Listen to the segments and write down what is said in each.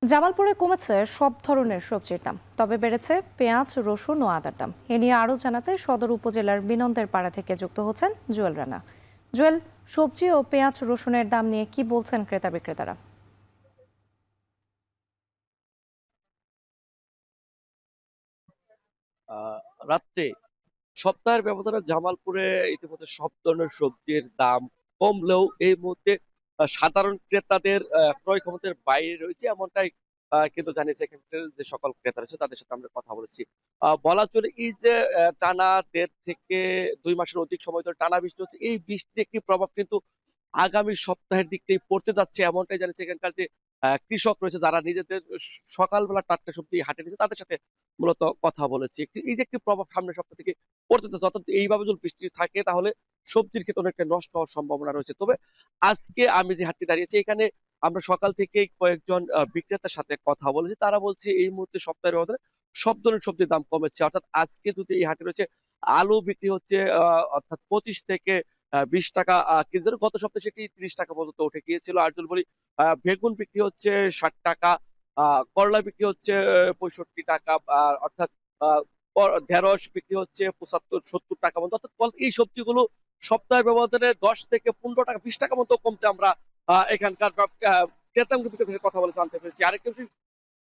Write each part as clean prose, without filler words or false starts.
জামালপুরে কমেছে সব ধরনের সবজির দাম, তবে বেড়েছে পেঁয়াজ, রসুন ও আদার দাম। এ নিয়ে আরও জানাতে সদর উপজেলার বিনন্দের পাড়া থেকে যুক্ত হচ্ছেন জুয়েল রানা। জুয়েল, সবজি ও পেঁয়াজ রসুনের দাম নিয়ে কি বলছেন ক্রেতা বিক্রেতারা? রাত্রে সপ্তাহের ব্যবধানে জামালপুরে ইতিমধ্যে সব ধরনের সবজির দাম কমলেও এই মুহূর্তে সাধারণ ক্রেতাদের ক্রয় ক্ষমতার বাইরে রয়েছে এমনটাই কিন্তু জানিয়েছে এখানকার যে সকল ক্রেতা রয়েছে তাদের সাথে আমরা কথা বলেছি। বলা চলে এই যে টানা 1.5 থেকে 2 মাসের অধিক সময় ধরে টানা বৃষ্টি হচ্ছে, এই বৃষ্টির একটি প্রভাব কিন্তু আগামী সপ্তাহের দিক থেকে পড়তে যাচ্ছে এমনটাই জানিয়েছে এখানকার যে কৃষক রয়েছে যারা নিজেদের সকালবেলা টাটকা সবজি হাটে নিয়েছে তাদের সাথে মূলত কথা বলেছি। এই যে একটি প্রভাব সামনের সপ্তাহ থেকে পড়তে যাচ্ছে, অর্থাৎ এইভাবে যদি বৃষ্টি থাকে তাহলে সবজির ক্ষেত্রে অনেকটা নষ্ট হওয়ার সম্ভাবনা রয়েছে। তবে আজকে আমি যে হাটটি দাঁড়িয়েছি এখানে আমরা সকাল থেকে কয়েকজন বিক্রেতার সাথে কথা বলেছি, তারা বলছে এই মুহূর্তে সপ্তাহের মধ্যে সব ধরনের সবজির দাম কমেছে। অর্থাৎ আজকে যদি এই হাটে রয়েছে আলু বিক্রি হচ্ছে অর্থাৎ 25 থেকে 20 টাকা কেজি, গত সপ্তাহে সেটি 30 টাকা পর্যন্ত উঠে গিয়েছিল। আর যদি বলি বেগুন বিক্রি হচ্ছে 60 টাকা, করলা বিক্রি হচ্ছে 65 টাকা, অর্থাৎ আহ, ঢেঁড়স বিক্রি হচ্ছে 75-70 টাকা মতো। অর্থাৎ এই সবজিগুলো সপ্তাহের ব্যবধানে 10 থেকে 15 টাকা 20 টাকা মতো কমতে আমরা এখানকার ক্রেতা বিক্রেতাদের সাথে কথা বলে জানতে পেরেছি। আরেকটা বিষয়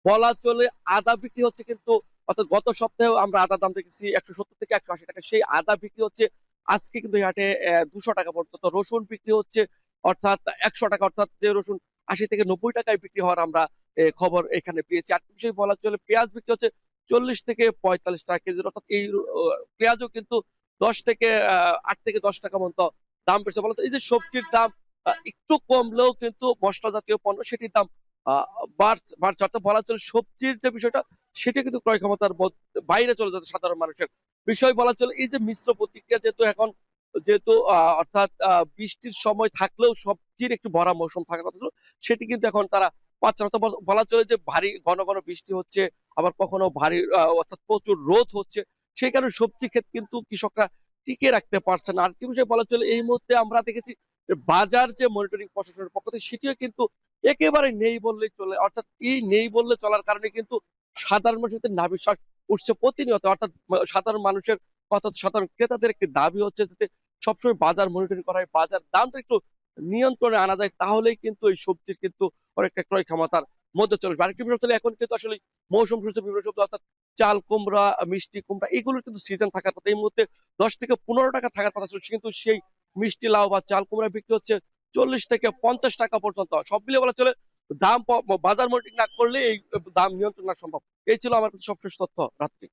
বলা চলে আদা বিক্রি হচ্ছে কিন্তু, অর্থাৎ গত সপ্তাহেও আমরা আদার দাম দেখেছি 170 থেকে 180 টাকা, সেই আদা বিক্রি হচ্ছে আজকে কিন্তু এই হাটে 200 টাকা পর্যন্ত। রসুন বিক্রি হচ্ছে অর্থাৎ 100 টাকা, অর্থাৎ যে রসুন 80 থেকে 90 টাকায় বিক্রি হওয়ার আমরা খবর এখানে পেয়েছি। আর বিষয় বলা চলে পেঁয়াজ বিক্রি হচ্ছে 40 থেকে 45 টাকা কেজি, অর্থাৎ এই পেঁয়াজও কিন্তু 8 থেকে 10 টাকা মতো দাম বেড়েছে। বলতো এই যে সবজির দাম একটু কমলেও কিন্তু মশলা জাতীয় পণ্য সেটির দাম আহ বাড়ছে। অর্থাৎ বলা চলে সবজির যে বিষয়টা সেটা কিন্তু ক্রয় ক্ষমতার বাইরে চলে যাচ্ছে সাধারণ মানুষের। বিষয় বলা চলে এই যে মিশ্র প্রতিক্রিয়া, যেহেতু অর্থাৎ বৃষ্টির সময় থাকলেও সবজির একটু ভরা মৌসুম থাকার কথা ছিল, সেটি কিন্তু এখন তারা পাচ্ছে না। তো বলা চলে যে ভারী ঘন ঘন বৃষ্টি হচ্ছে, আবার কখনো ভারী অর্থাৎ প্রচুর রোদ হচ্ছে, সেই কারণে সবজি ক্ষেত কিন্তু কৃষকরা টিকে রাখতে পারছে না। আর কি বিষয় বলা চলে এই মুহূর্তে আমরা দেখেছি যে বাজার যে মনিটরিং প্রশাসনের পক্ষ থেকে সেটিও কিন্তু একেবারে নেই বললেই চলে। অর্থাৎ এই নেই বললে চলার কারণে কিন্তু সাধারণ মানুষের নাভিশ্বাস উঠছে প্রতিনিয়ত। অর্থাৎ সাধারণ মানুষের কথা, সাধারণ ক্রেতাদের একটি দাবি হচ্ছে যাতে সবসময় বাজার মনিটরিং করা হয়, বাজার দামটা একটু নিয়ন্ত্রণে আনা যায়, তাহলেই কিন্তু এই সবজির কিন্তু অনেকটা ক্রয় ক্ষমতার মধ্যে চলে আসবে। আরেকটি বিষয় হলো এখন কিন্তু আসলে মৌসুম সূচক বিভিন্ন সবজি অর্থাৎ চাল কুমড়া, মিষ্টি কুমড়া এগুলোর কিন্তু সিজন থাকার কথা। এই মুহূর্তে 10 থেকে 15 টাকা থাকার কথা ছিল, কিন্তু সেই মিষ্টি লাউ বা চাল কুমড়া বিক্রি হচ্ছে 40 থেকে 50 টাকা পর্যন্ত। সব মিলিয়ে বলা চলে দাম বাজার মনিটরিং না করলে এই দাম নিয়ন্ত্রণ করা সম্ভব। এই ছিল আমার কাছে সবশেষ তথ্য রাত্রি।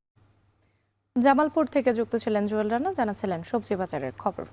জামালপুর থেকে যুক্ত ছিলেন জুয়েল রানা, জানাচ্ছিলেন সবজি বাজারের খবর।